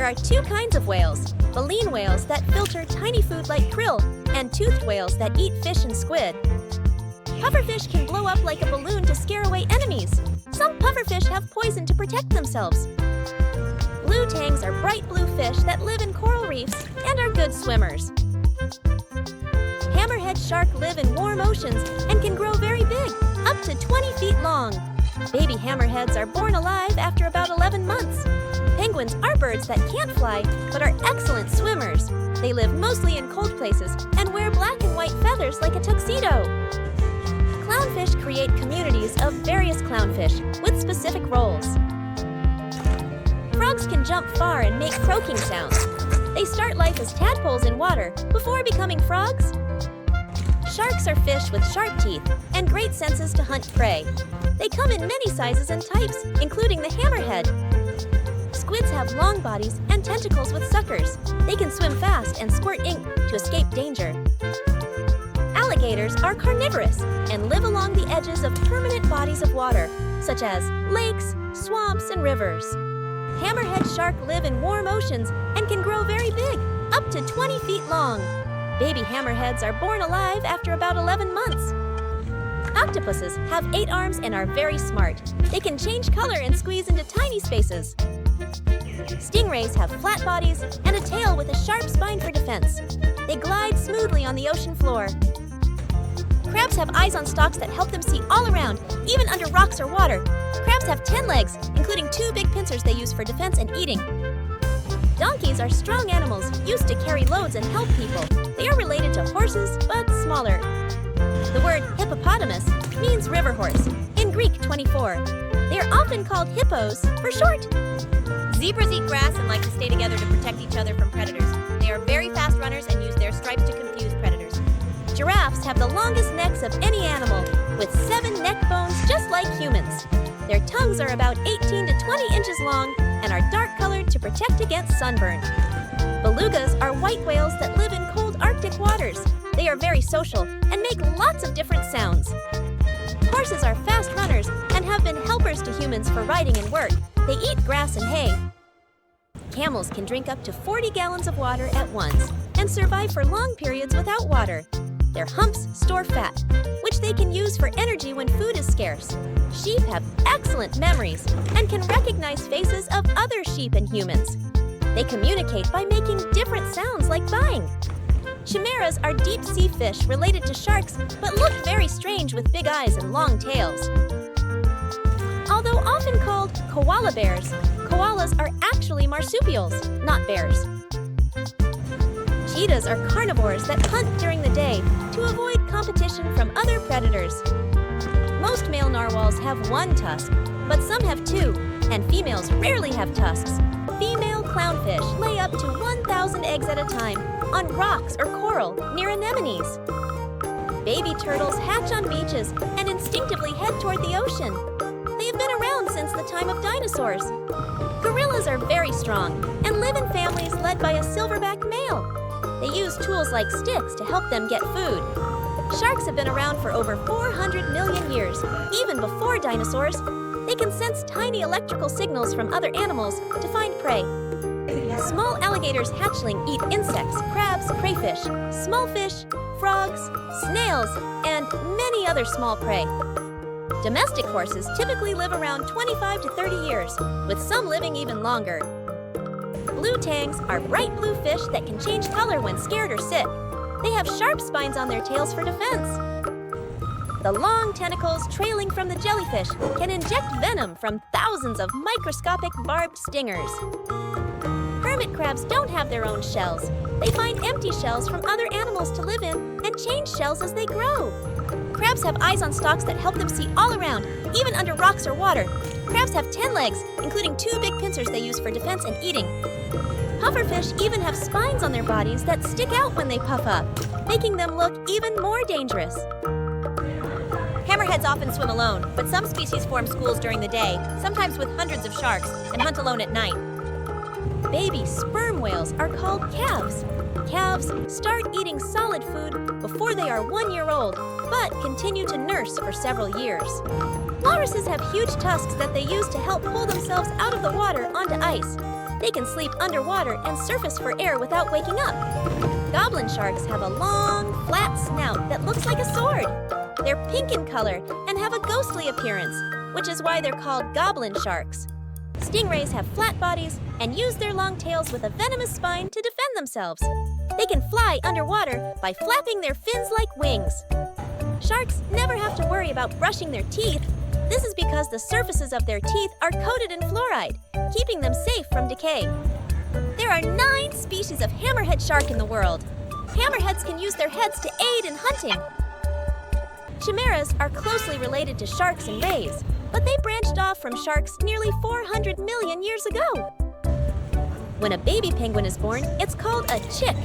are two kinds of whales: baleen whales that filter tiny food like krill, and toothed whales that eat fish and squid. Pufferfish can blow up like a balloon to scare away enemies. Some pufferfish have poison to protect themselves. Blue tangs are bright blue fish that live in coral reefs and are good swimmers. Hammerhead shark live in warm oceans and can grow very big, up to 20 feet long. Baby hammerheads are born alive after about 11 months. Penguins are birds that can't fly, but are excellent swimmers. They live mostly in cold places and wear black and white feathers like a tuxedo. Clownfish create communities of various clownfish with specific roles. Frogs can jump far and make croaking sounds. They start life as tadpoles in water before becoming frogs. Sharks are fish with sharp teeth and great senses to hunt prey. They come in many sizes and types, including the hammerhead. Squids have long bodies and tentacles with suckers. They can swim fast and squirt ink to escape danger. Alligators are carnivorous and live along the edges of permanent bodies of water, such as lakes, swamps, and rivers. Hammerhead shark live in warm oceans and can grow very big, up to 20 feet long. Baby hammerheads are born alive after about 11 months. Octopuses have 8 arms and are very smart. They can change color and squeeze into tiny spaces. Stingrays have flat bodies and a tail with a sharp spine for defense. They glide smoothly on the ocean floor. Crabs have eyes on stalks that help them see all around, even under rocks or water. Crabs have 10 legs, including 2 big pincers they use for defense and eating. Donkeys are strong animals used to carry loads and help people. They are related to horses, but smaller. The word hippopotamus means river horse, in Greek 24. They are often called hippos for short. Zebras eat grass and like to stay together to protect each other from predators. They are very fast runners and use their stripes to confuse predators. Giraffes have the longest necks of any animal, with 7 neck bones just like humans. Their tongues are about 18 to 20 inches long and are dark-colored to protect against sunburn. Belugas are white whales that live in cold Arctic waters. They are very social and make lots of different sounds. Horses are fast runners and have been helpers to humans for riding and work. They eat grass and hay. Camels can drink up to 40 gallons of water at once and survive for long periods without water. Their humps store fat, which they can use for energy when food is scarce. Sheep have excellent memories and can recognize faces of other sheep and humans. They communicate by making different sounds like buying. Chimeras are deep-sea fish related to sharks, but look very strange with big eyes and long tails. Although often called koala bears, koalas are actually marsupials, not bears. Cheetahs are carnivores that hunt during the day to avoid competition from other predators. Most male narwhals have 1 tusk, but some have 2, and females rarely have tusks. Female clownfish lay up to 1,000 eggs at a time on rocks or coral near anemones. Baby turtles hatch on beaches and instinctively head toward the ocean. They have been around since the time of dinosaurs. Gorillas are very strong and live in families led by a silverback male. They use tools like sticks to help them get food. Sharks have been around for over 400 million years, even before dinosaurs. They can sense tiny electrical signals from other animals to find prey. Small alligators hatchling eat insects, crabs, crayfish, small fish, frogs, snails, and many other small prey. Domestic horses typically live around 25 to 30 years, with some living even longer. Blue tangs are bright blue fish that can change color when scared or sick. They have sharp spines on their tails for defense. The long tentacles trailing from the jellyfish can inject venom from thousands of microscopic barbed stingers. Hermit crabs don't have their own shells. They find empty shells from other animals to live in and change shells as they grow. Crabs have eyes on stalks that help them see all around, even under rocks or water. Crabs have 10 legs, including 2 big pincers they use for defense and eating. Pufferfish even have spines on their bodies that stick out when they puff up, making them look even more dangerous. Hammerheads often swim alone, but some species form schools during the day, sometimes with hundreds of sharks, and hunt alone at night. Baby sperm whales are called calves. Calves start eating solid food before they are 1 year old, but continue to nurse for several years. Walruses have huge tusks that they use to help pull themselves out of the water onto ice. They can sleep underwater and surface for air without waking up. Goblin sharks have a long, flat snout that looks like a sword. They're pink in color and have a ghostly appearance, which is why they're called goblin sharks. Stingrays have flat bodies and use their long tails with a venomous spine to defend themselves. They can fly underwater by flapping their fins like wings. Sharks never have to worry about brushing their teeth. This is because the surfaces of their teeth are coated in fluoride, keeping them safe from decay. There are 9 species of hammerhead shark in the world. Hammerheads can use their heads to aid in hunting. Chimeras are closely related to sharks and rays, but they branched off from sharks nearly 400 million years ago. When a baby penguin is born, it's called a chick.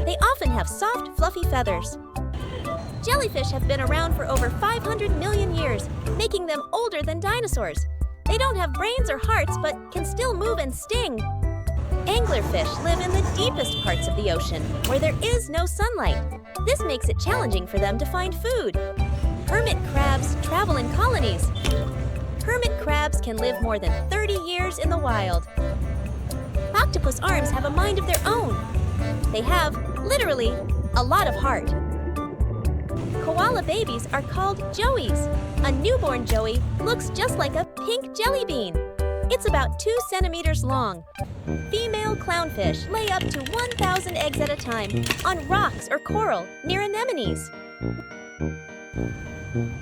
They often have soft, fluffy feathers. Jellyfish have been around for over 500 million years, making them older than dinosaurs. They don't have brains or hearts, but can still move and sting. Anglerfish live in the deepest parts of the ocean, where there is no sunlight. This makes it challenging for them to find food. Hermit crabs travel in colonies. Hermit crabs can live more than 30 years in the wild. Octopus arms have a mind of their own. They have, literally, a lot of heart. Koala babies are called joeys. A newborn joey looks just like a pink jelly bean. It's about 2 centimeters long. Female clownfish lay up to 1,000 eggs at a time on rocks or coral near anemones.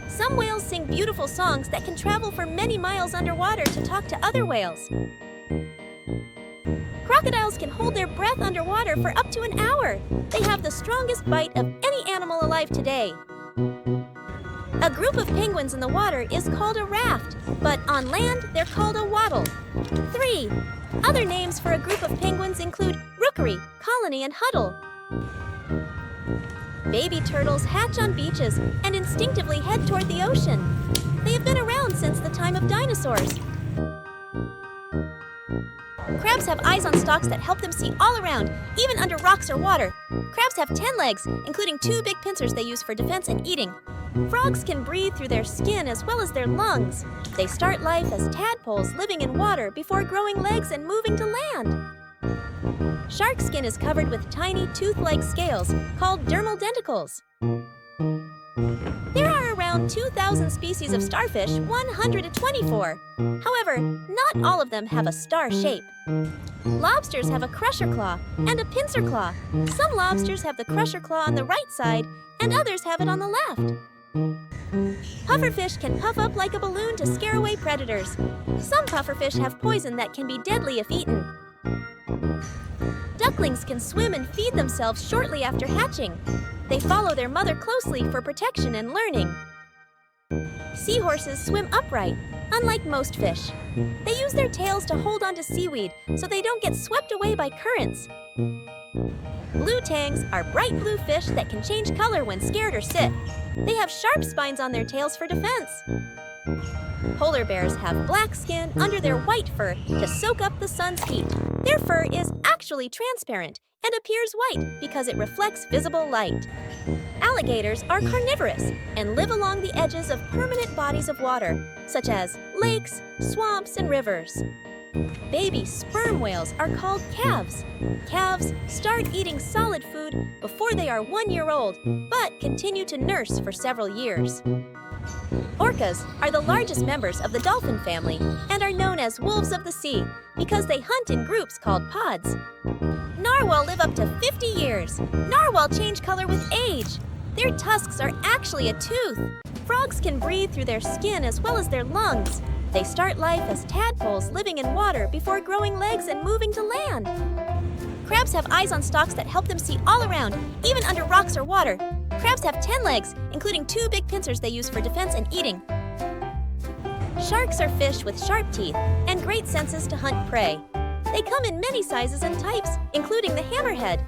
Some whales sing beautiful songs that can travel for many miles underwater to talk to other whales. Crocodiles can hold their breath underwater for up to an hour. They have the strongest bite of any animal alive today. A group of penguins in the water is called a raft, but on land they're called a waddle. 3. Other names for a group of penguins include rookery, colony, and huddle. Baby turtles hatch on beaches and instinctively head toward the ocean. They have been around since the time of dinosaurs. Crabs have eyes on stalks that help them see all around, even under rocks or water. Crabs have 10 legs, including 2 big pincers they use for defense and eating. Frogs can breathe through their skin as well as their lungs. They start life as tadpoles living in water before growing legs and moving to land. Shark skin is covered with tiny tooth-like scales called dermal denticles. There are around 2,000 species of starfish, 124. However, not all of them have a star shape. Lobsters have a crusher claw and a pincer claw. Some lobsters have the crusher claw on the right side, and others have it on the left. Pufferfish can puff up like a balloon to scare away predators. Some pufferfish have poison that can be deadly if eaten. Ducklings can swim and feed themselves shortly after hatching. They follow their mother closely for protection and learning. Seahorses swim upright, unlike most fish. They use their tails to hold onto seaweed so they don't get swept away by currents. Blue tangs are bright blue fish that can change color when scared or sick. They have sharp spines on their tails for defense. Polar bears have black skin under their white fur to soak up the sun's heat. Their fur is actually transparent and appears white because it reflects visible light. Alligators are carnivorous and live along the edges of permanent bodies of water, such as lakes, swamps, and rivers. Baby sperm whales are called calves. Calves start eating solid food before they are 1 year old, but continue to nurse for several years. Orcas are the largest members of the dolphin family and are known as wolves of the sea because they hunt in groups called pods. Narwhal live up to 50 years. Narwhal change color with age. Their tusks are actually a tooth. Frogs can breathe through their skin as well as their lungs. They start life as tadpoles living in water before growing legs and moving to land. Crabs have eyes on stalks that help them see all around, even under rocks or water. Crabs have 10 legs, including 2 big pincers they use for defense and eating. Sharks are fish with sharp teeth and great senses to hunt prey. They come in many sizes and types, including the hammerhead.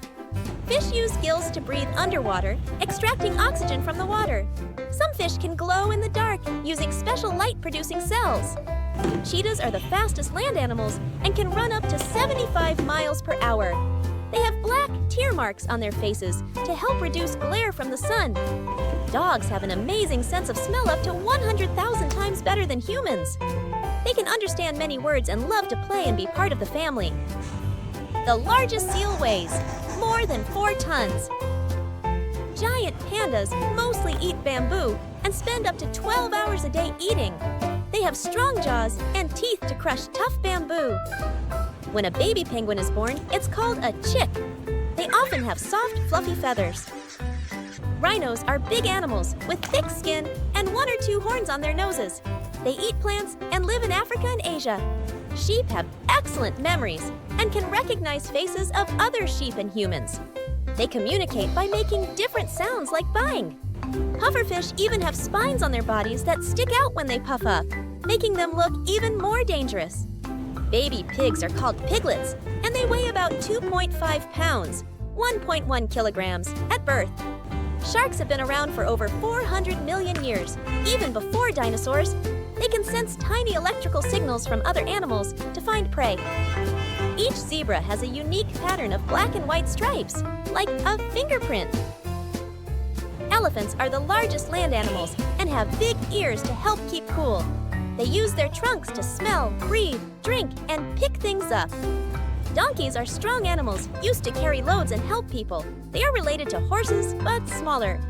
Fish use gills to breathe underwater, extracting oxygen from the water. Some fish can glow in the dark using special light-producing cells. Cheetahs are the fastest land animals and can run up to 75 miles per hour. They have black tear marks on their faces to help reduce glare from the sun. Dogs have an amazing sense of smell up to 100,000 times better than humans. They can understand many words and love to play and be part of the family. The largest seal weighs more than 4 tons. Giant pandas mostly eat bamboo and spend up to 12 hours a day eating. They have strong jaws and teeth to crush tough bamboo. When a baby penguin is born, it's called a chick. They often have soft, fluffy feathers. Rhinos are big animals with thick skin and 1 or 2 horns on their noses. They eat plants and live in Africa and Asia. Sheep have excellent memories and can recognize faces of other sheep and humans. They communicate by making different sounds like baaing. Pufferfish even have spines on their bodies that stick out when they puff up, making them look even more dangerous. Baby pigs are called piglets, and they weigh about 2.5 pounds, 1.1 kilograms, at birth. Sharks have been around for over 400 million years. Even before dinosaurs, they can sense tiny electrical signals from other animals to find prey. Each zebra has a unique pattern of black and white stripes, like a fingerprint. Elephants are the largest land animals and have big ears to help keep cool. They use their trunks to smell, breathe, drink, and pick things up. Donkeys are strong animals used to carry loads and help people. They are related to horses, but smaller.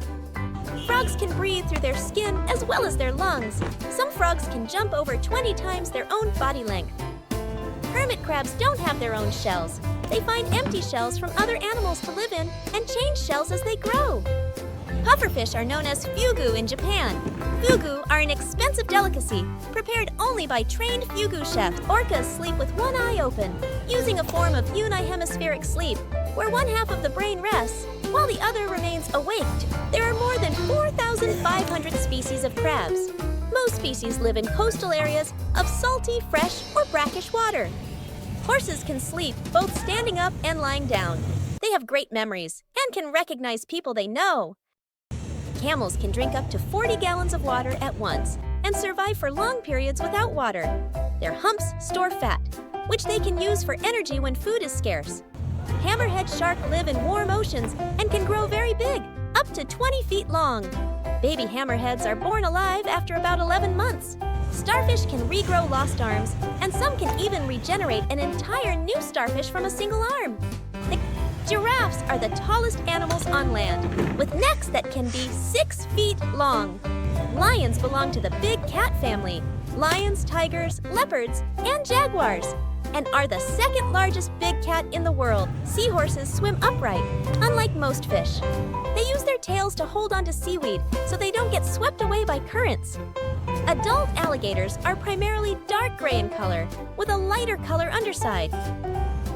Frogs can breathe through their skin as well as their lungs. Some frogs can jump over 20 times their own body length. Hermit crabs don't have their own shells. They find empty shells from other animals to live in and change shells as they grow. Pufferfish are known as fugu in Japan. Fugu are an expensive delicacy, prepared only by trained fugu chefs. Orcas sleep with one eye open, using a form of unihemispheric sleep, where one half of the brain rests, while the other remains awake. There are more than 4,500 species of crabs. Most species live in coastal areas of salty, fresh, or brackish water. Horses can sleep both standing up and lying down. They have great memories and can recognize people they know. Camels can drink up to 40 gallons of water at once and survive for long periods without water. Their humps store fat, which they can use for energy when food is scarce. Hammerhead shark live in warm oceans and can grow very big, up to 20 feet long. Baby hammerheads are born alive after about 11 months. Starfish can regrow lost arms, and some can even regenerate an entire new starfish from a single arm. Giraffes are the tallest animals on land, with necks that can be 6 feet long. Lions belong to the big cat family, lions, tigers, leopards, and jaguars, and are the second largest big cat in the world. Seahorses swim upright, unlike most fish. They use their tails to hold onto seaweed so they don't get swept away by currents. Adult alligators are primarily dark gray in color, with a lighter color underside.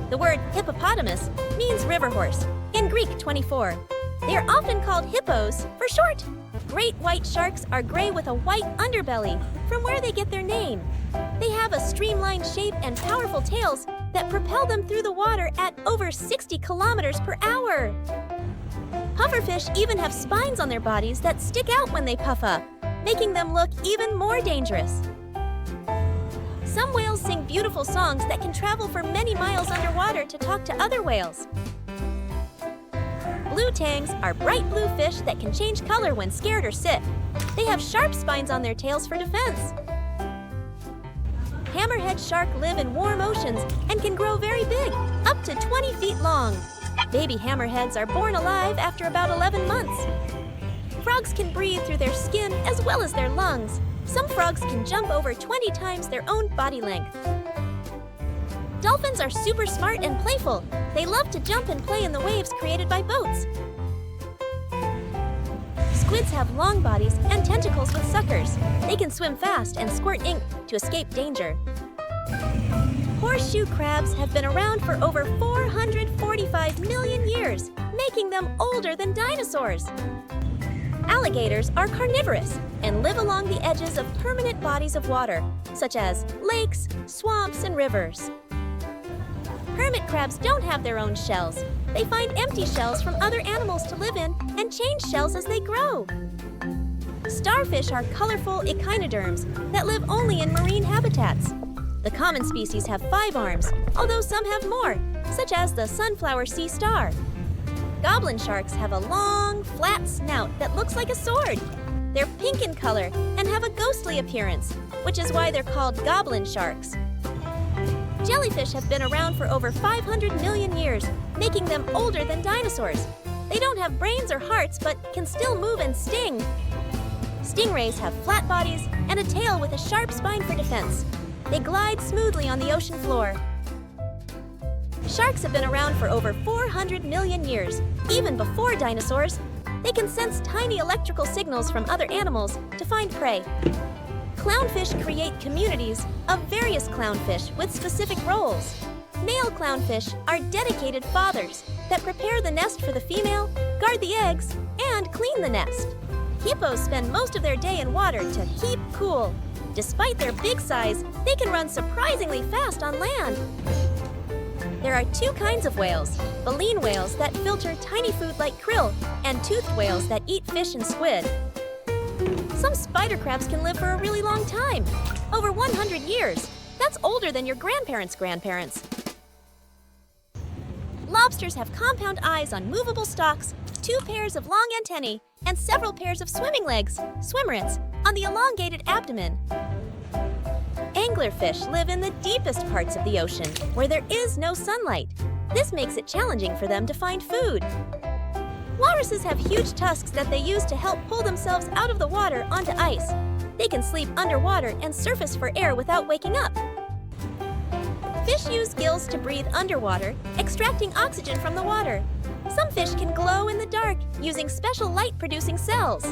The word hippopotamus means river horse, in Greek 24. They are often called hippos for short. Great white sharks are gray with a white underbelly, from where they get their name. They have a streamlined shape and powerful tails that propel them through the water at over 60 kilometers per hour. Pufferfish even have spines on their bodies that stick out when they puff up, making them look even more dangerous. Some whales sing beautiful songs that can travel for many miles underwater to talk to other whales. Blue tangs are bright blue fish that can change color when scared or sick. They have sharp spines on their tails for defense. Hammerhead shark live in warm oceans and can grow very big, up to 20 feet long. Baby hammerheads are born alive after about 11 months. Frogs can breathe through their skin as well as their lungs. Some frogs can jump over 20 times their own body length. Dolphins are super smart and playful. They love to jump and play in the waves created by boats. Squids have long bodies and tentacles with suckers. They can swim fast and squirt ink to escape danger. Horseshoe crabs have been around for over 445 million years, making them older than dinosaurs. Alligators are carnivorous and live along the edges of permanent bodies of water, such as lakes, swamps, and rivers. Hermit crabs don't have their own shells. They find empty shells from other animals to live in and change shells as they grow. Starfish are colorful echinoderms that live only in marine habitats. The common species have 5 arms, although some have more, such as the sunflower sea star. Goblin sharks have a long, flat snout that looks like a sword. They're pink in color and have a ghostly appearance, which is why they're called goblin sharks. Jellyfish have been around for over 500 million years, making them older than dinosaurs. They don't have brains or hearts, but can still move and sting. Stingrays have flat bodies and a tail with a sharp spine for defense. They glide smoothly on the ocean floor. Sharks have been around for over 400 million years, even before dinosaurs. They can sense tiny electrical signals from other animals to find prey. Clownfish create communities of various clownfish with specific roles. Male clownfish are dedicated fathers that prepare the nest for the female, guard the eggs, and clean the nest. Hippos spend most of their day in water to keep cool. Despite their big size, they can run surprisingly fast on land. There are two kinds of whales: baleen whales that filter tiny food like krill, and toothed whales that eat fish and squid. Some spider crabs can live for a really long time, over 100 years. That's older than your grandparents' grandparents. Lobsters have compound eyes on movable stalks, 2 pairs of long antennae, and several pairs of swimming legs, swimmerets, on the elongated abdomen. Anglerfish live in the deepest parts of the ocean, where there is no sunlight. This makes it challenging for them to find food. Walruses have huge tusks that they use to help pull themselves out of the water onto ice. They can sleep underwater and surface for air without waking up. Fish use gills to breathe underwater, extracting oxygen from the water. Some fish can glow in the dark using special light-producing cells.